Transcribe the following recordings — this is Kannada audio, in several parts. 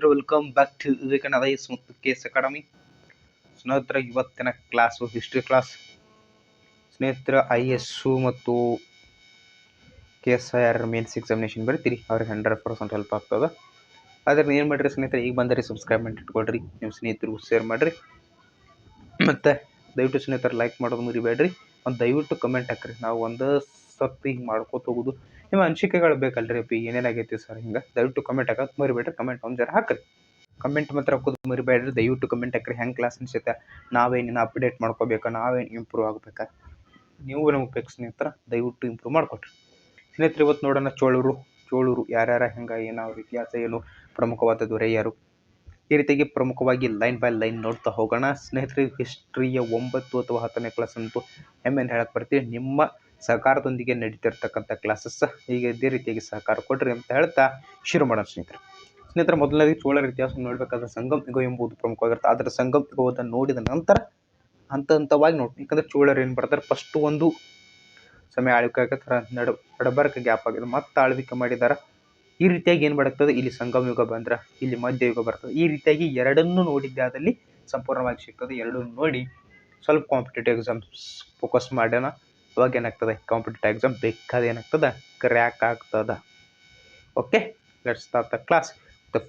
Welcome back to Vivekananda IAS ಮತ್ತು ಕೆಎಸ್ ಅಕಾಡೆಮಿ. ಸ್ನೇಹಿತರ ಇವತ್ತಿನ ಕ್ಲಾಸು ಹಿಸ್ಟ್ರಿ ಕ್ಲಾಸ್. ಸ್ನೇಹಿತರ IAS ಮತ್ತು KSIR ಮೇನ್ಸ್ ಎಕ್ಸಾಮಿನೇಷನ್ ಬರ್ತೀರಿ ಅವ್ರಿಗೆ 100% ಹೆಲ್ಪ್ ಆಗ್ತದೆ. ಆದರೆ ಏನು ಮಾಡಿರಿ ಸ್ನೇಹಿತರೆ, ಈಗ ಬಂದರೆ ಸಬ್ಸ್ಕ್ರೈಬ್ ಮಾಡಿ ಇಟ್ಕೊಳ್ರಿ, ನಿಮ್ಮ ಸ್ನೇಹಿತರಿಗೂ ಶೇರ್ ಮಾಡಿರಿ, ಮತ್ತು ದಯವಿಟ್ಟು ಸ್ನೇಹಿತರು ಲೈಕ್ ಮಾಡೋದು ಮರಿಬೇಡ್ರಿ. ಒಂದು ದಯವಿಟ್ಟು ಕಮೆಂಟ್ ಹಾಕ್ರಿ. ನಾವು ಒಂದು ಸರ್ತಿ ಹಿಂಗೆ ಮಾಡ್ಕೋತ ಹೋಗೋದು, ನಿಮ್ಮ ಅನಿಸಿಕೆಗಳು ಬೇಕಲ್ರಿ ಅಪ್ಪಿ ಏನೇನಾಗೈತಿ ಸರ್ ಹಿಂಗೆ. ದಯವಿಟ್ಟು ಕಮೆಂಟ್ ಹಾಕೋದು ಮರಿಬೇಡ್ರಿ. ಕಮೆಂಟ್ ಒಂದು ಜರ ಹಾಕ್ರಿ. ಕಮೆಂಟ್ ಮಾತ್ರ ಹಾಕೋದು ಮರಿಬೇಡ್ರಿ. ದಯವಿಟ್ಟು ಕಮೆಂಟ್ ಹಾಕ್ರಿ. ಹೆಂಗೆ ಕ್ಲಾಸ್ ಅನ್ಸುತ್ತೆ, ನಾವೇನಿನ ಅಪ್ಡೇಟ್ ಮಾಡ್ಕೋಬೇಕಾ, ನಾವೇನು ಇಂಪ್ರೂವ್ ಆಗಬೇಕಾ, ನೀವು ನಮಗೆ ಬೇಕು ಸ್ನೇಹಿತರ. ದಯವಿಟ್ಟು ಇಂಪ್ರೂವ್ ಮಾಡಿಕೊಡ್ರಿ ಸ್ನೇಹಿತರೆ. ಇವತ್ತು ನೋಡೋಣ ಚೋಳರು ಯಾರ್ಯಾರ ಹೆಂಗೆ, ಏನೋ ಅವ್ರ ಇತಿಹಾಸ ಏನು, ಪ್ರಮುಖವಾದ ದೊರೆ ಯಾರು, ಈ ರೀತಿಯಾಗಿ ಪ್ರಮುಖವಾಗಿ ಲೈನ್ ಬೈ ಲೈನ್ ನೋಡ್ತಾ ಹೋಗೋಣ ಸ್ನೇಹಿತರೆ. ಹಿಸ್ಟ್ರಿಯ 9 ಅಥವಾ 10ನೇ ಕ್ಲಾಸ್ ಅಂತೂ ಹೆಮ್ಮೆಯಿಂದ ಹೇಳಕ್ಕೆ ಬರ್ತೀವಿ. ನಿಮ್ಮ ಸಹಕಾರದೊಂದಿಗೆ ನಡೀತಿರ್ತಕ್ಕಂಥ ಕ್ಲಾಸಸ್ ಈಗ ಇದೇ ರೀತಿಯಾಗಿ ಸಹಕಾರ ಕೊಡ್ರಿ ಅಂತ ಹೇಳ್ತಾ ಶುರು ಮಾಡೋಣ ಸ್ನೇಹಿತರೆ. ಮೊದಲನೇದಾಗಿ ಚೋಳರ ಇತಿಹಾಸ ನೋಡಬೇಕಾದ್ರೆ ಸಂಗಮ ಯುಗ ಎಂಬುದು ಪ್ರಮುಖವಾಗಿರುತ್ತೆ. ಆದರೆ ಸಂಗಮ ಯುಗವನ್ನು ನೋಡಿದ ನಂತರ ಹಂತ ಹಂತವಾಗಿ ನೋಡಿ, ಯಾಕಂದರೆ ಚೋಳರು ಏನು ಬರ್ತಾರೆ, ಫಸ್ಟು ಒಂದು ಸಮಯ ಆಳ್ವಿಕೆ ಆಗತ್ತೆ, ನಡಬರ್ಕ ಗ್ಯಾಪ್ ಆಗಿದೆ, ಮತ್ತೆ ಆಳ್ವಿಕೆ ಮಾಡಿದಾರೆ. ಈ ರೀತಿಯಾಗಿ ಏನು ಮಾಡುತ್ತದೆ, ಇಲ್ಲಿ ಸಂಗಮ ಯುಗ ಬಂದ್ರೆ ಇಲ್ಲಿ ಮಧ್ಯಯುಗ ಬರ್ತದೆ. ಈ ರೀತಿಯಾಗಿ ಎರಡನ್ನೂ ನೋಡಿದ್ದಾದಲ್ಲಿ ಸಂಪೂರ್ಣವಾಗಿ ಸಿಗ್ತದೆ. ಎರಡನ್ನೂ ನೋಡಿ ಸ್ವಲ್ಪ ಕಾಂಪಿಟೇಟಿವ್ ಎಕ್ಸಾಮ್ಸ್ ಫೋಕಸ್ ಮಾಡೋಣ. ಅವಾಗ ಏನಾಗ್ತದೆ, ಕಾಂಪಿಟೇಟಿವ್ ಎಕ್ಸಾಮ್ ಬೇಕಾದ ಏನಾಗ್ತದೆ, ಕ್ರ್ಯಾಕ್ ಆಗ್ತದೆ. Okay, let's start the class.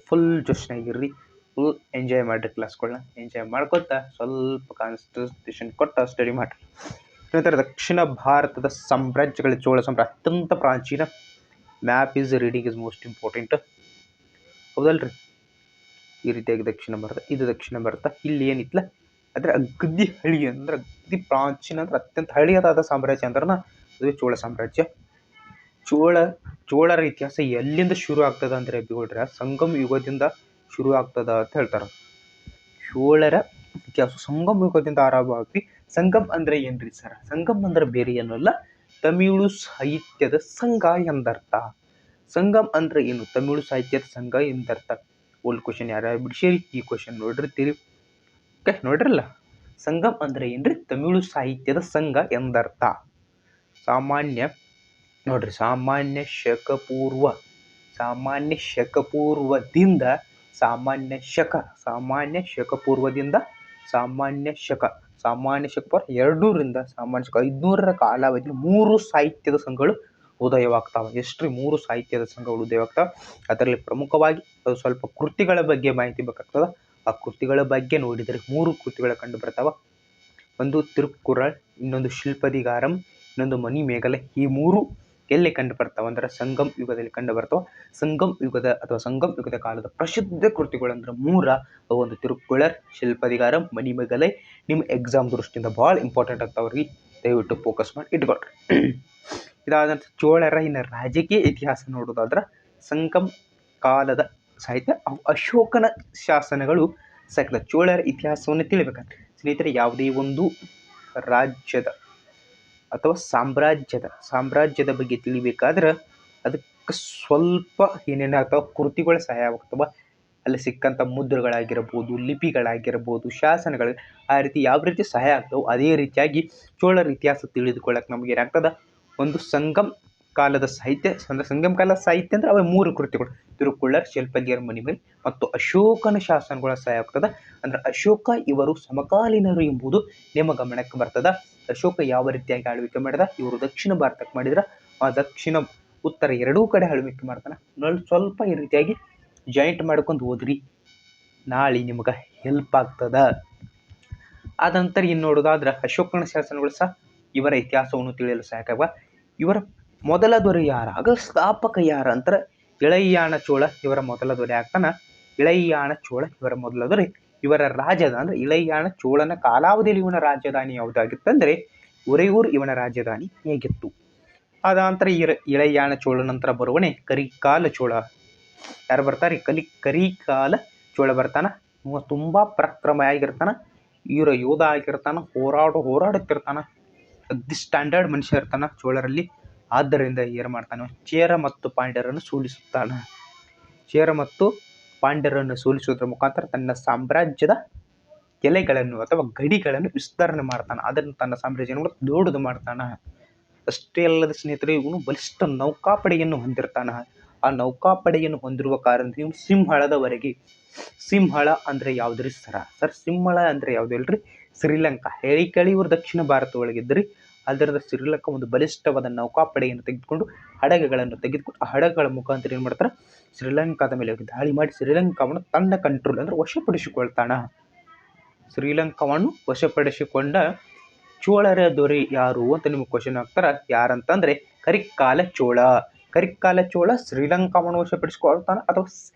Full ಜೋಶ್ನಾಗಿರ್ರಿ, ಫುಲ್ ಎಂಜಾಯ್ ಮಾಡಿರಿ ಕ್ಲಾಸ್ಗಳನ್ನ. ಎಂಜಾಯ್ ಮಾಡ್ಕೊತಾ ಸ್ವಲ್ಪ ಕಾನ್ಸಂಟ್ರೇಷನ್ ಕೊಟ್ಟು ಸ್ಟಡಿ ಮಾಡಿರಿ ಸ್ನೇಹಿತರೆ. ದಕ್ಷಿಣ ಭಾರತದ ಸಾಮ್ರಾಜ್ಯಗಳ ಚೋಳ ಸಾಮ್ರಾಜ್ಯ ಅತ್ಯಂತ ಪ್ರಾಚೀನ. Map is reading is most important, ಹೌದಲ್ರಿ. ಈ ರೀತಿಯಾಗಿ ದಕ್ಷಿಣ ಭಾರತ, ಇದು ದಕ್ಷಿಣ ಭಾರತ. ಇಲ್ಲಿ ಏನಿತ್ತಲ್ಲ ಅಂದರೆ ಅಗದಿ ಹಳಿ, ಅಂದ್ರೆ ಅಗದಿ ಪ್ರಾಚೀನ, ಅಂದ್ರೆ ಅತ್ಯಂತ ಹಳೆಯದಾದ ಸಾಮ್ರಾಜ್ಯ ಅಂದ್ರೆ ಅದುವೇ ಚೋಳ ಸಾಮ್ರಾಜ್ಯ. ಚೋಳರ ಇತಿಹಾಸ ಎಲ್ಲಿಂದ ಶುರು ಆಗ್ತದೆ ಅಂದರೆ ಬಿಡ್ರೆ, ಸಂಗಮ ಯುಗದಿಂದ ಶುರು ಆಗ್ತದ ಅಂತ ಹೇಳ್ತಾರೆ. ಚೋಳರ ಇತಿಹಾಸ ಸಂಗಮ ಯುಗದಿಂದ ಆರಂಭವಾಗಿ. ಸಂಗಮ್ ಅಂದರೆ ಏನ್ರಿ ಸರ್? ಸಂಗಮ್ ಅಂದ್ರೆ ಬೇರೆ ಏನಲ್ಲ, ತಮಿಳು ಸಾಹಿತ್ಯದ ಸಂಘ ಎಂದರ್ಥ. ಸಂಗಮ್ ಅಂದ್ರೆ ಏನು? ತಮಿಳು ಸಾಹಿತ್ಯದ ಸಂಘ ಎಂದರ್ಥ. ಓಲ್ಡ್ ಕ್ವಶನ್ ಯಾರ್ಯಾರು ಬಿಡಿಸಿರಿ, ಈ ಕ್ವಶನ್ ನೋಡಿರ್ತೀರಿ. ಓಕೆ, ನೋಡ್ರಲ್ಲ. ಸಂಗಮ್ ಅಂದ್ರೆ ಏನ್ರಿ? ತಮಿಳು ಸಾಹಿತ್ಯದ ಸಂಘ ಎಂದರ್ಥ. ಸಾಮಾನ್ಯ ನೋಡ್ರಿ, ಸಾಮಾನ್ಯ ಶಕ ಪೂರ್ವದಿಂದ ಸಾಮಾನ್ಯ ಶಕ 200ರಿಂದ ಸಾಮಾನ್ಯ ಶಕ 500ರ ಕಾಲಾವಧಿಯಲ್ಲಿ 3 ಸಾಹಿತ್ಯದ ಸಂಘಗಳು ಉದಯವಾಗ್ತಾವೆ. ಎಷ್ಟ್ರಿ? 3 ಸಾಹಿತ್ಯದ ಸಂಘಗಳು ಉದಯವಾಗ್ತಾವೆ. ಅದರಲ್ಲಿ ಪ್ರಮುಖವಾಗಿ ಅದು ಸ್ವಲ್ಪ ಕೃತಿಗಳ ಬಗ್ಗೆ ಮಾಹಿತಿ ಬೇಕಾಗ್ತದೆ. ಆ ಕೃತಿಗಳ ಬಗ್ಗೆ ನೋಡಿದರೆ 3 ಕೃತಿಗಳು ಕಂಡು ಬರ್ತಾವ. ಒಂದು ತಿರುಕ್ಕುರಳ್, ಇನ್ನೊಂದು ಶಿಲ್ಪದಿಗಾರಂ, ಇನ್ನೊಂದು ಮಣಿಮೇಗಲೆ. ಈ 3 ಎಲ್ಲಿ ಕಂಡು ಬರ್ತಾವ ಅಂದ್ರೆ ಸಂಗಮ್ ಯುಗದಲ್ಲಿ ಕಂಡು ಬರ್ತಾವ. ಸಂಗಮ್ ಯುಗದ ಕಾಲದ ಪ್ರಸಿದ್ಧ ಕೃತಿಗಳು ಅಂದ್ರೆ 3. ಒಂದು ತಿರುಕ್ಕುಳರ್, ಶಿಲ್ಪದಿಗಾರಂ, ಮಣಿಮೇಗಲೆ. ನಿಮ್ಮ ಎಕ್ಸಾಮ್ ದೃಷ್ಟಿಯಿಂದ ಭಾಳ ಇಂಪಾರ್ಟೆಂಟ್ ಆಗ್ತಾವ್ರಿ, ದಯವಿಟ್ಟು ಫೋಕಸ್ ಮಾಡಿ ಇಟ್ಕೊಳ್ರಿ. ಇದಾದ ನಂತರ ಚೋಳರ ಇನ್ನು ರಾಜಕೀಯ ಇತಿಹಾಸ ನೋಡೋದಾದ್ರೆ ಸಂಗಮ್ ಕಾಲದ ಸಾಹಿತ್ಯ, ಅಶೋಕನ ಶಾಸನಗಳು ಸಾಕಿದ. ಚೋಳರ ಇತಿಹಾಸವನ್ನು ತಿಳಿಬೇಕಂದ್ರೆ ಸ್ನೇಹಿತರೆ, ಯಾವುದೇ ಒಂದು ರಾಜ್ಯದ ಅಥವಾ ಸಾಮ್ರಾಜ್ಯದ ಬಗ್ಗೆ ತಿಳಿಬೇಕಾದ್ರೆ ಅದಕ್ಕೆ ಸ್ವಲ್ಪ ಏನೇನಾಗ್ತಾವ, ಕೃತಿಗಳು ಸಹಾಯ ಆಗ್ತಾವ. ಅಲ್ಲಿ ಸಿಕ್ಕಂಥ ಮುದ್ರೆಗಳಾಗಿರ್ಬೋದು, ಲಿಪಿಗಳಾಗಿರ್ಬೋದು, ಶಾಸನಗಳು, ಆ ರೀತಿ ಯಾವ ರೀತಿ ಸಹಾಯ ಆಗ್ತಾವೆ, ಅದೇ ರೀತಿಯಾಗಿ ಚೋಳರ ಇತಿಹಾಸ ತಿಳಿದುಕೊಳ್ಳಕ್ಕೆ ನಮಗೆ ಏನಾಗ್ತದೆ, ಒಂದು ಸಂಗಮ್ ಕಾಲದ ಸಾಹಿತ್ಯ ಅಂದರೆ ಸಂಗಮ ಕಾಲದ ಸಾಹಿತ್ಯ ಅಂದರೆ ಅವೇ 3 ಕೃತಿಗಳು, ತಿರುಕ್ಕುಳರ್, ಶಿಲ್ಪದಿಗಾರ, ಮಣಿಮೇಗಲೆ ಮತ್ತು ಅಶೋಕನ ಶಾಸನಗಳ ಸಹಾಯ ಆಗ್ತದೆ. ಅಂದರೆ ಅಶೋಕ ಇವರು ಸಮಕಾಲೀನರು ಎಂಬುದು ನಿಮ್ಮ ಗಮನಕ್ಕೆ ಬರ್ತದೆ. ಅಶೋಕ ಯಾವ ರೀತಿಯಾಗಿ ಆಳ್ವಿಕೆ ಮಾಡಿದ, ಇವರು ದಕ್ಷಿಣ ಭಾರತಕ್ಕೆ ಮಾಡಿದ್ರೆ ಆ ದಕ್ಷಿಣ ಉತ್ತರ ಎರಡೂ ಕಡೆ ಆಳ್ವಿಕೆ ಮಾಡ್ತಾನೆ. ಸ್ವಲ್ಪ ಈ ರೀತಿಯಾಗಿ ಜಾಯಿಂಟ್ ಮಾಡ್ಕೊಂಡು ಹೋದ್ರಿ, ನಾಳೆ ನಿಮ್ಗೆ ಹೆಲ್ಪ್ ಆಗ್ತದ. ಆದ ನಂತರ ಇನ್ನು ನೋಡೋದಾದ್ರೆ ಅಶೋಕನ ಶಾಸನಗಳು ಸಹ ಇವರ ಇತಿಹಾಸವನ್ನು ತಿಳಿಯಲು ಸಹಾಯಕ. ಇವರ ಮೊದಲ ದೊರೆ ಯಾರ, ಆಗ ಸ್ಥಾಪಕ ಯಾರ ಅಂತಾರೆ ಇಳಯ್ಯಾಣ ಚೋಳ ಇವರ ಮೊದಲ ದೊರೆ ಆಗ್ತಾನೆ. ಇಳಯ್ಯಾಣ ಚೋಳ ಇವರ ಮೊದಲ ದೊರೆ. ಇವರ ರಾಜಧಾನಿ ಅಂದರೆ ಇಳಯ್ಯಾಣ ಚೋಳನ ಕಾಲಾವಧಿಯಲ್ಲಿ ಇವನ ರಾಜಧಾನಿ ಯಾವುದಾಗಿತ್ತಂದರೆ ಉರೆಯೂರು ಇವನ ರಾಜಧಾನಿ ಹೇಗಿತ್ತು. ಆದ ನಂತರ ಇಳಯ್ಯಾಣ ಚೋಳ ನಂತರ ಬರುವನೇ ಕರಿಕಾಲ ಚೋಳ. ಯಾರು ಬರ್ತಾರೆ? ಕರಿಕಾಲ ಚೋಳ ಬರ್ತಾನೆ. ಇವ ತುಂಬ ಪರಾಕ್ರಮ ಆಗಿರ್ತಾನೆ, ಇವರ ಯೋಧ ಆಗಿರ್ತಾನೆ, ಹೋರಾಡುತ್ತಿರ್ತಾನೆ, ಅಗ್ದಿ ಸ್ಟ್ಯಾಂಡರ್ಡ್ ಮನುಷ್ಯ ಇರ್ತಾನೆ ಚೋಳರಲ್ಲಿ. ಆದ್ದರಿಂದ ಏನು ಮಾಡ್ತಾನೆ, ಚೇರ ಮತ್ತು ಪಾಂಡ್ಯರನ್ನು ಸೋಲಿಸುತ್ತಾನೆ. ಚೇರ ಮತ್ತು ಪಾಂಡ್ಯರನ್ನು ಸೋಲಿಸುವುದರ ಮುಖಾಂತರ ತನ್ನ ಸಾಮ್ರಾಜ್ಯದ ಎಲೆಗಳನ್ನು ಅಥವಾ ಗಡಿಗಳನ್ನು ವಿಸ್ತರಣೆ ಮಾಡ್ತಾನೆ. ಅದನ್ನು ತನ್ನ ಸಾಮ್ರಾಜ್ಯವನ್ನು ದೊಡ್ಡದು ಮಾಡ್ತಾನೆ. ಅಷ್ಟೇ ಅಲ್ಲದ ಸ್ನೇಹಿತರೆ, ಇವನು ಬಲಿಷ್ಠ ನೌಕಾಪಡೆಯನ್ನು ಹೊಂದಿರ್ತಾನೆ. ಆ ನೌಕಾಪಡೆಯನ್ನು ಹೊಂದಿರುವ ಕಾರಣದಿಂದ ಇವು ಸಿಂಹಳದವರೆಗೆ. ಸಿಂಹಳ ಅಂದರೆ ಯಾವುದ್ರಿ ಸರ್ ಸಿಂಹಳ ಅಂದರೆ ಯಾವ್ದು ಹೇಳ್ರಿ? ಶ್ರೀಲಂಕಾ. ಹೇಳಿ ಕೇಳಿ ಇವರು ದಕ್ಷಿಣ ಭಾರತ ಒಳಗಿದ್ರಿ. ಅದರಿಂದ ಶ್ರೀಲಂಕಾ ಒಂದು ಬಲಿಷ್ಠವಾದ ನೌಕಾಪಡೆಯನ್ನು ತೆಗೆದುಕೊಂಡು ಹಡಗುಗಳನ್ನು ತೆಗೆದುಕೊಂಡು ಆ ಹಡಗುಗಳ ಮುಖಾಂತರ ಏನು ಮಾಡ್ತಾರೆ? ಶ್ರೀಲಂಕಾದ ಮೇಲೆ ದಾಳಿ ಮಾಡಿ ಶ್ರೀಲಂಕಾವನ್ನು ತನ್ನ ಕಂಟ್ರೋಲ್ ಅಂದರೆ ವಶಪಡಿಸಿಕೊಳ್ತಾನ. ಶ್ರೀಲಂಕಾವನ್ನು ವಶಪಡಿಸಿಕೊಂಡ ಚೋಳರ ದೊರೆ ಯಾರು ಅಂತ ನಿಮಗೆ ಕ್ವಶನ್ ಆಗ್ತಾರ. ಯಾರಂತಂದ್ರೆ ಕರಿಕಾಲ ಚೋಳ. ಕರಿಕಾಲ ಚೋಳ ಶ್ರೀಲಂಕಾವನ್ನು ವಶಪಡಿಸಿಕೊಳ್ತಾನ, ಅಥವಾ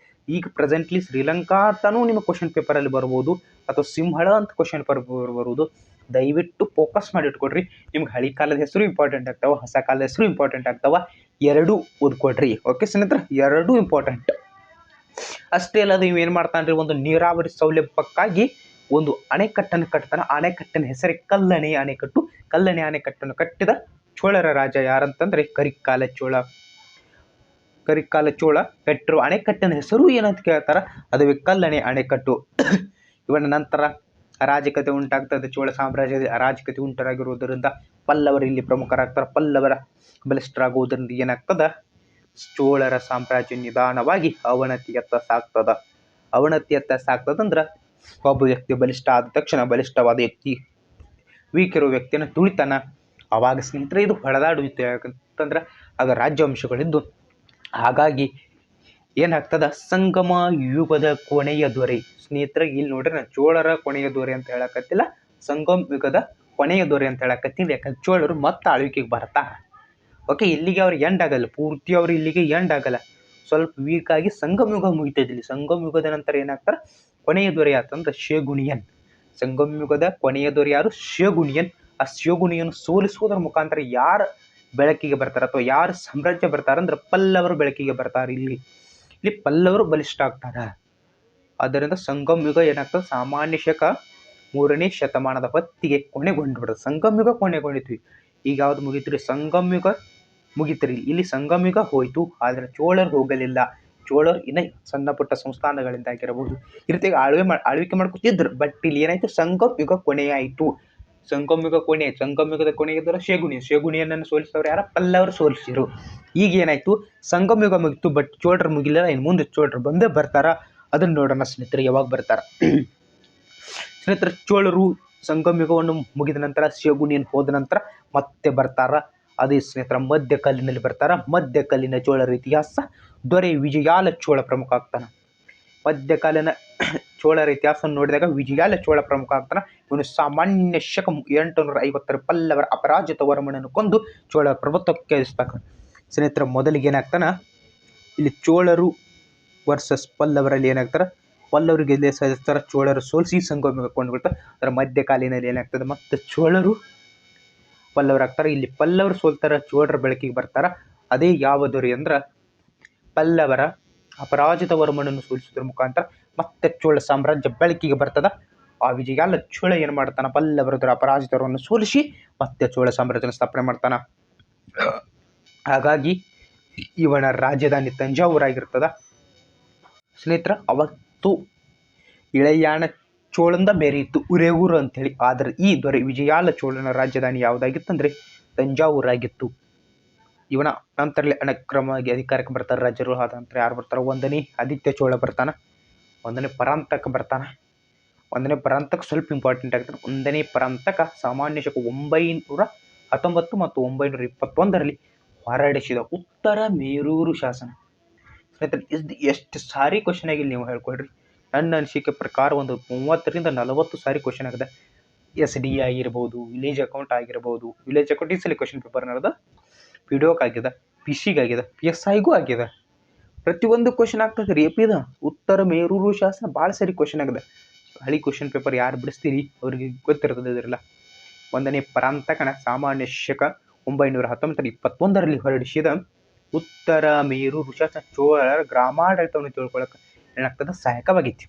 ಈಗ ಪ್ರೆಸೆಂಟ್ಲಿ ಶ್ರೀಲಂಕಾ ಅಂತಾನೂ ನಿಮ್ಮ ಕ್ವಶನ್ ಪೇಪರಲ್ಲಿ ಬರ್ಬೋದು, ಅಥವಾ ಸಿಂಹಳ ಅಂತ ಕ್ವಶನ್ ಪೇಪರ್ ಬರುವುದು. ದಯವಿಟ್ಟು ಫೋಕಸ್ ಮಾಡಿ ಇಟ್ಕೊಡ್ರಿ. ನಿಮ್ಗೆ ಹಳಿ ಕಾಲದ ಹೆಸರು ಇಂಪಾರ್ಟೆಂಟ್ ಆಗ್ತಾವ, ಹೊಸ ಕಾಲದ ಹೆಸರು ಇಂಪಾರ್ಟೆಂಟ್ ಆಗ್ತಾವ. ಎರಡೂ ಓದ್ಕೊಡ್ರಿ. ಓಕೆ ಸ್ನೇಹಿತರೆ, ಎರಡೂ ಇಂಪಾರ್ಟೆಂಟ್. ಅಷ್ಟೇ ಅಲ್ಲದೆ ಇವೇನು ಮಾಡ್ತಾನ್ರಿ, ಒಂದು ನೀರಾವರಿ ಸೌಲಭ್ಯಕ್ಕಾಗಿ ಒಂದು ಅಣೆಕಟ್ಟನ್ನು ಕಟ್ತಾನೆ. ಅಣೆಕಟ್ಟಿನ ಹೆಸರೇ ಕಲ್ಲಣೆ ಅಣೆಕಟ್ಟು. ಕಲ್ಲಣೆ ಅಣೆಕಟ್ಟನ್ನು ಕಟ್ಟಿದ ಚೋಳರ ರಾಜ ಯಾರಂತಂದ್ರೆ ಕರಿಕಾಲ ಚೋಳ. ಕರಿಕಾಲ ಚೋಳ ಕಟ್ಟಿರುವ ಅಣೆಕಟ್ಟಿನ ಹೆಸರು ಏನಂತ ಕೇಳ್ತಾರ, ಅದುವೇ ಕಲ್ಲಣೆ ಅಣೆಕಟ್ಟು. ಇವನ ನಂತರ ರಾಜಕತೆ ಉಂಟಾಗ್ತದೆ. ಚೋಳ ಸಾಮ್ರಾಜ್ಯದ ರಾಜಕತೆ ಉಂಟಾಗಿರುವುದರಿಂದ ಪಲ್ಲವರು ಇಲ್ಲಿ ಪ್ರಮುಖರಾಗ್ತಾರೆ. ಪಲ್ಲವರ ಬಲಿಷ್ಠರಾಗುವುದರಿಂದ ಏನಾಗ್ತದ, ಚೋಳರ ಸಾಮ್ರಾಜ್ಯ ನಿಧಾನವಾಗಿ ಅವನತಿಯತ್ತ ಸಾಗ್ತದ. ಅವನತಿಯತ್ತ ಸಾಗ್ತದಂದ್ರೆ ಒಬ್ಬ ವ್ಯಕ್ತಿ ಬಲಿಷ್ಠ ಆದ ತಕ್ಷಣ ಬಲಿಷ್ಠವಾದ ವ್ಯಕ್ತಿ ವೀಕ್ ಇರೋ ವ್ಯಕ್ತಿಯನ್ನು ತುಳಿತಾನ. ಆವಾಗ ಸ್ನೇಹಿತರೆ ಇದು ಹೊಡೆದಾಡುತ್ತೆ. ಯಾಕಂತಂದ್ರೆ ಆಗ ರಾಜ್ಯವಂಶಗಳಿದ್ದು. ಹಾಗಾಗಿ ಏನಾಗ್ತದ, ಸಂಗಮ ಯುಗದ ಕೊನೆಯ ದೊರೆ. ಸ್ನೇಹಿತರೆ ಇಲ್ಲಿ ನೋಡ್ರಿ, ನಾನು ಚೋಳರ ಕೊನೆಯ ದೊರೆ ಅಂತ ಹೇಳಕತ್ತಿಲ್ಲ, ಸಂಗಮ ಯುಗದ ಕೊನೆಯ ದೊರೆ ಅಂತ ಹೇಳಕತ್ತೀನಿ. ಯಾಕಂದ್ರೆ ಚೋಳರು ಮತ್ತೆ ಆಳ್ವಿಕೆಗೆ ಬರ್ತಾರ. ಓಕೆ, ಇಲ್ಲಿಗೆ ಅವ್ರಿಗೆ ಎಂಡ್ ಆಗಲ್ಲ, ಪೂರ್ತಿ ಅವ್ರು ಇಲ್ಲಿಗೆ ಎಂಡ್ ಆಗಲ್ಲ, ಸ್ವಲ್ಪ ವೀಕ್ ಆಗಿ ಸಂಗಮ ಯುಗ ಮುಗಿತದಿಲ್ಲಿ. ಸಂಗಮ ಯುಗದ ನಂತರ ಏನಾಗ್ತಾರೆ, ಕೊನೆಯ ದೊರೆ ಯಾತಂದ್ರೆ ಶೇಗುಣಿಯನ್. ಸಂಗಮ ಯುಗದ ಕೊನೆಯ ದೊರೆ ಯಾರು? ಶೇಗುಣಿಯನ್. ಆ ಶೇಗುಣಿಯನ್ನು ಸೋಲಿಸುವುದರ ಮುಖಾಂತರ ಯಾರು ಬೆಳಕಿಗೆ ಬರ್ತಾರೆ ಅಥವಾ ಯಾರು ಸಾಮ್ರಾಜ್ಯ ಬರ್ತಾರಂದ್ರೆ ಪಲ್ಲವರು ಬೆಳಕಿಗೆ ಬರ್ತಾರೆ. ಇಲ್ಲಿ ಪಲ್ಲವರು ಬಲಿಷ್ಠ ಆಗ್ತಾರ. ಆದ್ದರಿಂದ ಸಂಗಮ ಯುಗ ಏನಾಗ್ತದೆ, ಸಾಮಾನ್ಯ ಶಕ 3ನೇ ಶತಮಾನದ ಹೊತ್ತಿಗೆ ಕೊನೆಗೊಂಡ್ಬಿಡ್ತದೆ. ಸಂಗಮ ಯುಗ ಕೊನೆಗೊಂಡಿದ್ವಿ. ಈಗ ಯಾವ್ದು ಮುಗಿತ್ರಿ? ಸಂಗಮ ಯುಗ ಮುಗಿತ್ರಿ. ಇಲ್ಲಿ ಸಂಗಮ ಯುಗ ಹೋಯ್ತು, ಆದರೆ ಚೋಳರು ಹೋಗಲಿಲ್ಲ. ಚೋಳರು ಇನ್ನೂ ಸಣ್ಣ ಪುಟ್ಟ ಸಂಸ್ಥಾನಗಳಿಂದ ಆಗಿರಬಹುದು ಈ ರೀತಿ ಆಳ್ವಿಕೆ ಮಾಡ್ಕೊತಿದ್ರು. ಬಟ್ ಇಲ್ಲಿ ಏನಾಯ್ತು, ಸಂಗಮ ಯುಗ ಕೊನೆಯಾಯಿತು. ಸಂಗಮ ಯುಗ ಕೊನೆ. ಸಂಗಮ ಯುಗದ ಕೊನೆಗಿದ್ದರ ಶೇಗುಣಿಯನ್ನನ್ನು ಸೋಲಿಸಿದವರು ಯಾರ? ಪಲ್ಲವರು ಸೋಲಿಸಿರು. ಈಗ ಏನಾಯ್ತು, ಸಂಗಮ ಯುಗ ಮುಗಿತು, ಬಟ್ ಚೋಳರು ಮುಗಿಲಿಲ್ಲ. ಇನ್ನು ಮುಂದೆ ಚೋಳರು ಬಂದೇ ಬರ್ತಾರ. ಅದನ್ನ ನೋಡೋಣ ಸ್ನೇಹಿತರೆ, ಯಾವಾಗ ಬರ್ತಾರ. ಸ್ನೇಹಿತರೆ, ಚೋಳರು ಸಂಗಮ ಯುಗವನ್ನು ಮುಗಿದ ನಂತರ ಶೇಗುಣಿಯನ್ ಹೋದ ನಂತರ ಮತ್ತೆ ಬರ್ತಾರ. ಅದೇ ಸ್ನೇಹಿತರ ಮಧ್ಯಕಲ್ಲಿನಲ್ಲಿ ಬರ್ತಾರ. ಮಧ್ಯಕಲ್ಲಿನ ಚೋಳರ ಇತಿಹಾಸ ದೊರೆ ವಿಜಯಾಲ ಚೋಳ ಪ್ರಮುಖ ಆಗ್ತಾನೆ. ಮಧ್ಯಕಾಲೀನ ಚೋಳರ ಇತಿಹಾಸ ನೋಡಿದಾಗ ವಿಜಯಾಲ ಚೋಳ ಪ್ರಮುಖ ಆಗ್ತಾನೆ. ಇವನು ಸಾಮಾನ್ಯ ಶಕ 850 ಪಲ್ಲವರ ಅಪರಾಜಿತ ವರ್ಮನನ್ನು ಕೊಂದು ಚೋಳ ಪ್ರಭುತ್ವಕ್ಕೆ ಇಳಿಸ್ತಾನೆ. ಸ್ನೇಹಿತರ, ಮೊದಲಿಗೆ ಏನಾಗ್ತಾನ, ಇಲ್ಲಿ ಚೋಳರು ವರ್ಸಸ್ ಪಲ್ಲವರಲ್ಲಿ ಏನಾಗ್ತಾರೆ, ಪಲ್ಲವರಿಗೆ ಇಲ್ಲಿ ಸಹಿಸ್ತಾರ, ಚೋಳರು ಸೋಲಿಸಿ ಸಂಗಮ ಕೊಂಡ್ಬಿಡ್ತಾರೆ. ಅದರ ಮಧ್ಯಕಾಲೀನಲ್ಲಿ ಏನಾಗ್ತದೆ, ಮತ್ತೆ ಚೋಳರು ಪಲ್ಲವರಾಗ್ತಾರೆ. ಇಲ್ಲಿ ಪಲ್ಲವರು ಸೋಲ್ತಾರ, ಚೋಳರ ಬೆಳಕಿಗೆ ಬರ್ತಾರ. ಅದೇ ಯಾವ ದೊರೆ ಅಂದ್ರೆ ಪಲ್ಲವರ ಅಪರಾಜಿತ ವರ್ಮನನ್ನು ಸೋಲಿಸೋದ್ರ ಮುಖಾಂತರ ಮತ್ತೆ ಚೋಳ ಸಾಮ್ರಾಜ್ಯ ಬೆಳಕಿಗೆ ಬರ್ತದ. ಆ ವಿಜಯಾಲ ಚೋಳ ಏನು ಮಾಡ್ತಾನ, ಪಲ್ಲವರ ಅಪರಾಜಿತರನ್ನು ಸೋಲಿಸಿ ಮತ್ತೆ ಚೋಳ ಸಾಮ್ರಾಜ್ಯನ ಸ್ಥಾಪನೆ ಮಾಡ್ತಾನ. ಹಾಗಾಗಿ ಇವನ ರಾಜಧಾನಿ ತಂಜಾವೂರಾಗಿರ್ತದ. ಸ್ನೇಹಿತರ, ಅವತ್ತು ಇಳೆಯಾಣ ಚೋಳಂದ ಬೇರೆ ಇತ್ತು, ಉರೇಗೂರು ಅಂತೇಳಿ. ಆದರೆ ಈ ದೊರೆ ವಿಜಯಾಲ ಚೋಳನ ರಾಜಧಾನಿ ಯಾವುದಾಗಿತ್ತಂದ್ರೆ ತಂಜಾವೂರಾಗಿತ್ತು. ಇವನ ನಂತರದಲ್ಲಿ ಅನುಕ್ರಮವಾಗಿ ಅಧಿಕಾರಕ್ಕೆ ಬರ್ತಾರೆ ರಾಜರು. ಆದ ನಂತರ ಯಾರು ಬರ್ತಾರೆ, 1ನೇ ಆದಿತ್ಯ ಚೋಳ ಬರ್ತಾನೆ, 1ನೇ ಪರಾಂತಕ ಬರ್ತಾನೆ. 1ನೇ ಪರಾಂತಕ ಸ್ವಲ್ಪ ಇಂಪಾರ್ಟೆಂಟ್ ಆಗ್ತಾನೆ. 1ನೇ ಪರಾಂತಕ ಸಾಮಾನ್ಯ ಶಕ 919 ಮತ್ತು 921ರಲ್ಲಿ ಹೊರಡಿಸಿದ ಉತ್ತರ ಮೇರೂರು ಶಾಸನ. ಸ್ನೇಹಿತರೆ, ಎಷ್ಟು ಸಾರಿ ಕ್ವಶನ್ ಆಗಿಲ್ಲ ನೀವು ಹೇಳ್ಕೊಳ್ರಿ. ನನ್ನ ಅನಿಸಿಕೆ ಪ್ರಕಾರ ಒಂದು 30ರಿಂದ 40 ಸಾರಿ ಕ್ವಶನ್ ಆಗಿದೆ. SD ಆಗಿರ್ಬೋದು, ವಿಲೇಜ್ ಅಕೌಂಟ್ ಆಗಿರ್ಬೋದು. ವಿಲೇಜ್ ಅಕೌಂಟ್ ಈ ಸಲ ಕ್ವಶನ್ ಪೇಪರ್ ನಡೆದ PDOಕ್ ಆಗಿದೆ, PCಗೆ ಆಗಿದೆ, PSIಗೂ ಆಗಿದೆ. ಪ್ರತಿಯೊಂದು ಕ್ವಶನ್ ಆಗ್ತದೆ ರೀ. ಎಪಿದ ಉತ್ತರ ಮೇರೂರು ಶಾಸನ ಭಾಳ ಸರಿ ಕ್ವಶನ್ ಆಗಿದೆ. ಹಳಿ ಕ್ವಶನ್ ಪೇಪರ್ ಯಾರು ಬಿಡಿಸ್ತೀರಿ ಅವ್ರಿಗೆ ಗೊತ್ತಿರ್ತದೆ ಇದರಲ್ಲ. 1ನೇ ಪರಾಂತಕನ ಸಾಮಾನ್ಯ ಶಕ 919-21ರಲ್ಲಿ ಹೊರಡಿಸಿದ ಉತ್ತರ ಮೇರೂರು ಶಾಸನ ಚೋಳರ ಗ್ರಾಮಾಡಳಿತವನ್ನು ತಿಳ್ಕೊಳ್ಳೋಕೆ ಏನಾಗ್ತದೆ, ಸಹಾಯಕವಾಗಿತ್ತು.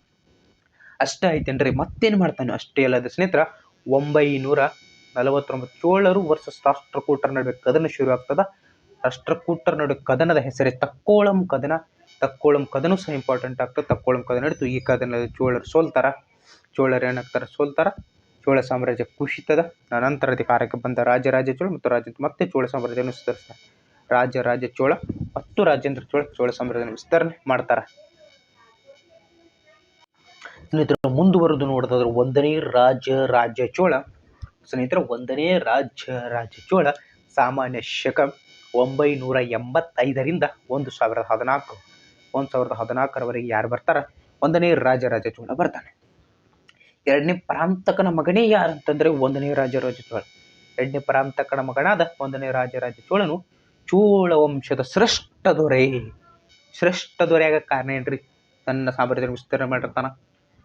ಅಷ್ಟೇ ಐತೇನ್ರಿ, ಮತ್ತೇನು ಮಾಡ್ತಾನೆ? ಅಷ್ಟೇ ಅಲ್ಲದ ಸ್ನೇಹಿತರ, 949 ಚೋಳರು ವರ್ಸಸ್ ರಾಷ್ಟ್ರಕೂಟರ ನಡುವೆ ಕದನ ಶುರು ಆಗ್ತದ. ರಾಷ್ಟ್ರಕೂಟರ ನಡುವೆ ಕದನದ ಹೆಸರೇ ತಕ್ಕೋಳಂ ಕದನ. ತಕ್ಕೋಳಂ ಕದನ ಸಹ ಇಂಪಾರ್ಟೆಂಟ್ ಆಗ್ತದೆ. ತಕ್ಕೋಳಂ ಕದನ ನಡೀತು. ಈ ಕದನದಲ್ಲಿ ಚೋಳರು ಸೋಲ್ತಾರ. ಚೋಳರು ಏನಾಗ್ತಾರೆ, ಸೋಲ್ತಾರ. ಚೋಳ ಸಾಮ್ರಾಜ್ಯ ಕುಸಿತದ. ನಂತರ ಅಧಿಕಾರಕ್ಕೆ ಬಂದ ರಾಜರಾಜ ಚೋಳ ಮತ್ತು ಮತ್ತೆ ಚೋಳ ಸಾಮ್ರಾಜ್ಯವನ್ನು ಸುಧಾರಿಸ್ತಾರೆ. ರಾಜರಾಜ ಚೋಳ ಮತ್ತು ರಾಜೇಂದ್ರ ಚೋಳ ಚೋಳ ಸಾಮ್ರಾಜ್ಯದ ವಿಸ್ತರಣೆ ಮಾಡ್ತಾರ. ಸ್ನೇಹಿತರೆ ಮುಂದುವರೆದು ನೋಡೋದಾದ್ರೆ ಒಂದನೇ ರಾಜರಾಜ ಚೋಳ. ಸ್ನೇಹಿತರೆ ಒಂದನೇ ರಾಜರಾಜ ಚೋಳ ಸಾಮಾನ್ಯ ಶಕ 985ರಿಂದ 1014ರವರೆಗೆ ಯಾರು ಬರ್ತಾರ? ಒಂದನೇ ರಾಜರಾಜ ಚೋಳ ಬರ್ತಾನೆ. ಎರಡನೇ ಪರಾಂತಕನ ಮಗನೇ ಯಾರಂತಂದ್ರೆ ಒಂದನೇ ರಾಜರಾಜ ಚೋಳ. ಎರಡನೇ ಪರಾಂತಕನ ಮಗನಾದ ಒಂದನೇ ರಾಜರಾಜ ಚೋಳನು ಚೋಳ ವಂಶದ ಶ್ರೇಷ್ಠ ದೊರೆ ಆಗ ಕಾರಣ ಏನ್ರಿ? ತನ್ನ ಸಾಮ್ರಾಜ್ಯ ವಿಸ್ತರಣೆ ಮಾಡಿರ್ತಾನ,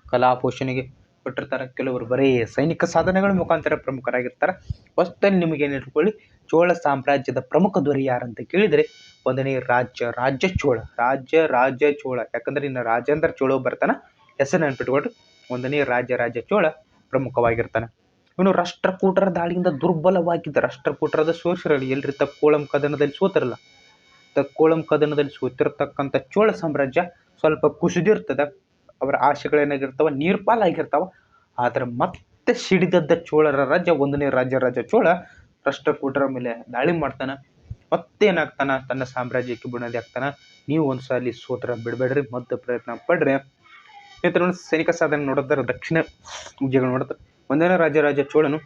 ಕಲಾ ಪೋಷಣೆಗೆ ಕೊಟ್ಟಿರ್ತಾರೆ. ಕೆಲವರು ಬರೀ ಸೈನಿಕ ಸಾಧನೆಗಳ ಮುಖಾಂತರ ಪ್ರಮುಖರಾಗಿರ್ತಾರೆ. ಫಸ್ಟಲ್ಲಿ ನಿಮಗೆ ಏನಿಟ್ಕೊಳ್ಳಿ, ಚೋಳ ಸಾಮ್ರಾಜ್ಯದ ಪ್ರಮುಖ ದೊರೆ ಯಾರಂತ ಕೇಳಿದರೆ ಒಂದನೇ ರಾಜ ಚೋಳ. ಯಾಕಂದ್ರೆ ಇನ್ನು ರಾಜೇಂದ್ರ ಚೋಳ ಬರ್ತಾನ, ಹೆಸರು ನೆನ್ಪಿಟ್ಕೊಳ್ರಿ. ಒಂದನೇ ರಾಜ ಚೋಳ ಪ್ರಮುಖವಾಗಿರ್ತಾನೆ. ಇವನು ರಾಷ್ಟ್ರಕೂಟರ ದಾಳಿಯಿಂದ ದುರ್ಬಲವಾಗಿದ್ದ. ರಾಷ್ಟ್ರಕೂಟರದ ಸೋಸಿರಲಿ ಎಲ್ರಿ ತಕ್ಕೋಳಂ ಕದನದಲ್ಲಿ ಸೋತಿರಲ್ಲ. ತಕ್ಕೋಳಂ ಕದನದಲ್ಲಿ ಸೋತಿರ್ತಕ್ಕಂಥ ಚೋಳ ಸಾಮ್ರಾಜ್ಯ ಸ್ವಲ್ಪ ಕುಸಿದಿರ್ತದ. ಅವರ ಆಶೆಗಳೇನಾಗಿರ್ತಾವ? ನೀರ್ಪಾಲಾಗಿರ್ತಾವ. ಆದ್ರೆ ಮತ್ತೆ ಸಿಡಿದದ್ದ ಚೋಳರ ರಾಜ್ಯ ಒಂದನೇ ರಾಜ ಚೋಳ ರಾಷ್ಟ್ರಕೂಟರ ಮೇಲೆ ದಾಳಿ ಮಾಡ್ತಾನ. ಮತ್ತೇನಾಗ್ತಾನ? ತನ್ನ ಸಾಮ್ರಾಜ್ಯಕ್ಕೆ ಬುನಾದಿ ಆಗ್ತಾನ. ನೀವು ಒಂದ್ಸಲಿ ಸೋತ್ರ ಬಿಡಬೇಡ್ರಿ, ಮತ್ತೆ ಪ್ರಯತ್ನ ಪಡ್ರಿ. ಸೈನಿಕ ಸಾಧನೆ ನೋಡಿದ್ರೆ ದಕ್ಷಿಣ ವಿಜಯಗಳು ನೋಡಿದ್ರೆ ಒಂದನೇ ರಾಜ ಚೋಳನು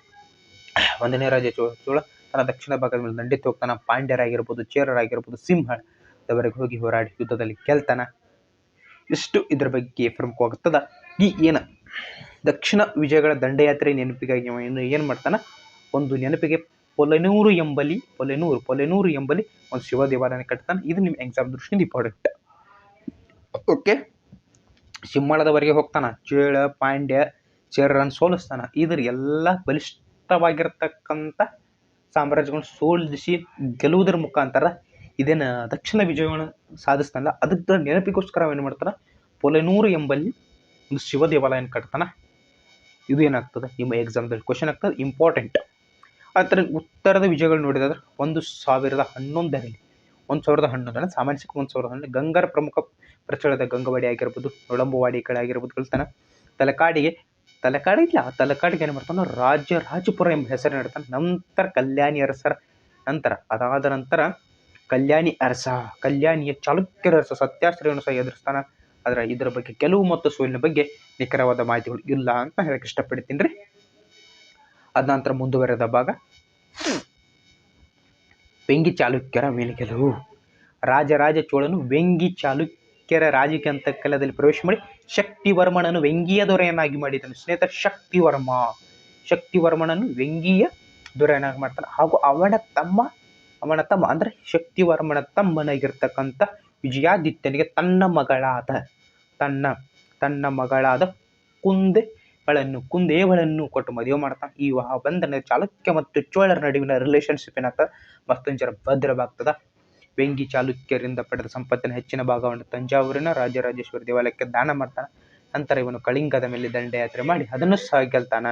ತನ್ನ ದಕ್ಷಿಣ ಭಾಗದ ಮೇಲೆ ದಂಡೆತ್ತಿ ಹೋಗ್ತಾನ. ಪಾಂಡ್ಯರಾಗಿರ್ಬೋದು, ಚೇರರಾಗಿರ್ಬೋದು, ಸಿಂಹದವರೆಗೆ ಹೋಗಿ ಹೋರಾಡಿ ಯುದ್ಧದಲ್ಲಿ ಗೆಲ್ತಾನ. ಇಷ್ಟು ಇದ್ರ ಬಗ್ಗೆ ಪ್ರಮುಖವಾಗುತ್ತದ. ಈ ದಕ್ಷಿಣ ವಿಜಯಗಳ ದಂಡಯಾತ್ರೆ ನೆನಪಿಗಾಗಿ ಏನು ಮಾಡ್ತಾನ? ಒಂದು ನೆನಪಿಗೆ ಪೊಲೆನೂರು ಎಂಬಲ್ಲಿ ಒಂದು ಶಿವ ದೇವಾಲಯ ಕಟ್ತಾನೆ. ಇದು ನಿಮ್ಮ ಎಕ್ಸಾಮ್ ದೃಷ್ಟಿಯಿಂದ ಇಂಪಾರ್ಟೆಂಟ್. ಓಕೆ, ಸಿಂಹಳದವರೆಗೆ ಹೋಗ್ತಾನ. ಚೇಳ, ಪಾಂಡ್ಯ, ಚೇರರನ್ನು ಸೋಲಿಸ್ತಾನ. ಇದ್ರ ಎಲ್ಲ ಬಲಿಷ್ಠವಾಗಿರ್ತಕ್ಕಂಥ ಸಾಮ್ರಾಜ್ಯಗಳನ್ನು ಸೋಲಿಸಿ ಗೆಲ್ಲುವುದರ ಮುಖಾಂತರ ಇದೇನು ದಕ್ಷಿಣ ವಿಜಯವನ್ನು ಸಾಧಿಸ್ತಾನಲ್ಲ, ಅದಕ್ಕೆ ನೆನಪಿಗೋಸ್ಕರ ಏನು ಮಾಡ್ತಾನೆ? ಪೊಲೆನೂರು ಎಂಬಲ್ಲಿ ಒಂದು ಶಿವ ದೇವಾಲಯನ ಕಟ್ತಾನ. ಇದು ಏನಾಗ್ತದೆ? ನಿಮ್ಮ ಎಕ್ಸಾಮ್ದಲ್ಲಿ ಕ್ವಶನ್ ಆಗ್ತದೆ, ಇಂಪಾರ್ಟೆಂಟ್. ಆ ಥರ ಉತ್ತರದ ವಿಜಯಗಳು ನೋಡಿದ್ರೆ 1011 ಸಾಮಾನ್ಯ 1011 ಗಂಗರ ಪ್ರಮುಖ ಪ್ರಚಳದ ಗಂಗವಾಡಿ ಆಗಿರ್ಬೋದು, ನೊಳಂಬವಾಡಿಗಳಾಗಿರ್ಬೋದು ಕಳ್ತಾನ. ತಲಕಾಡಿಗೆ ಏನು ಮಾಡ್ತಾನೆ? ರಾಜಪುರ ಎಂಬ ಹೆಸರು ನೀಡ್ತಾನೆ. ನಂತರ ಅದಾದ ನಂತರ ಕಲ್ಯಾಣಿಯ ಚಾಲುಕ್ಯರ ಅರಸ ಸತ್ಯಾಶ್ರಯವನ್ನು ಸಹ ಎದುರಿಸ್ತಾನ. ಆದರೆ ಇದರ ಬಗ್ಗೆ ಗೆಲುವು ಮತ್ತು ಸೋಲಿನ ಬಗ್ಗೆ ನಿಖರವಾದ ಮಾಹಿತಿಗಳು ಇಲ್ಲ ಅಂತ ಹೇಳಕ್ಕೆ ಇಷ್ಟಪಡ್ತೀನಿ ರೀ. ಅದ ನಂತರ ಮುಂದುವರೆದ ಭಾಗ ವೆಂಗಿ ಚಾಲುಕ್ಯರ ಮೇಲೆ ಗೆಲುವು. ರಾಜರಾಜ ಚೋಳನು ವೆಂಗಿ ಚಾಲುಕ್ಯರ ರಾಜಕೀಯ ಅಂತಃಕಲದಲ್ಲಿ ಪ್ರವೇಶ ಮಾಡಿ ಶಕ್ತಿವರ್ಮನನ್ನು ವೆಂಗಿಯ ದೊರೆಯನ್ನಾಗಿ ಮಾಡಿದನು. ಸ್ನೇಹಿತರೆ, ಶಕ್ತಿವರ್ಮನನ್ನು ವೆಂಗಿಯ ದೊರೆಯನ್ನಾಗಿ ಮಾಡ್ತಾನೆ. ಹಾಗೂ ಅವನ ತಮ್ಮ ಅಂದ್ರೆ ಶಕ್ತಿವರ್ಮನ ತಮ್ಮನಾಗಿರ್ತಕ್ಕಂಥ ವಿಜಯಾದಿತ್ಯನಿಗೆ ತನ್ನ ಮಗಳಾದ ಕುಂದೇವಳನ್ನು ಕೊಟ್ಟು ಮದುವೆ ಮಾಡ್ತಾನೆ. ಈ ವಿವಾಹ ಬಂಧನ ಚಾಲುಕ್ಯ ಮತ್ತು ಚೋಳರ ನಡುವಿನ ರಿಲೇಶನ್ಶಿಪ್ ಏನಾಗ್ತದೆ? ಮತ್ತೊಂದು ಭದ್ರವಾಗ್ತದ. ವೆಂಗಿ ಚಾಲುಕ್ಯರಿಂದ ಪಡೆದ ಸಂಪತ್ತಿನ ಹೆಚ್ಚಿನ ಭಾಗವನ್ನು ತಂಜಾವೂರಿನ ರಾಜರಾಜೇಶ್ವರಿ ದೇವಾಲಯಕ್ಕೆ ದಾನ ಮಾಡ್ತಾನೆ. ನಂತರ ಇವನು ಕಳಿಂಗದ ಮೇಲೆ ದಂಡಯಾತ್ರೆ ಮಾಡಿ ಅದನ್ನು ಸಹ ಗೆಲ್ತಾನ.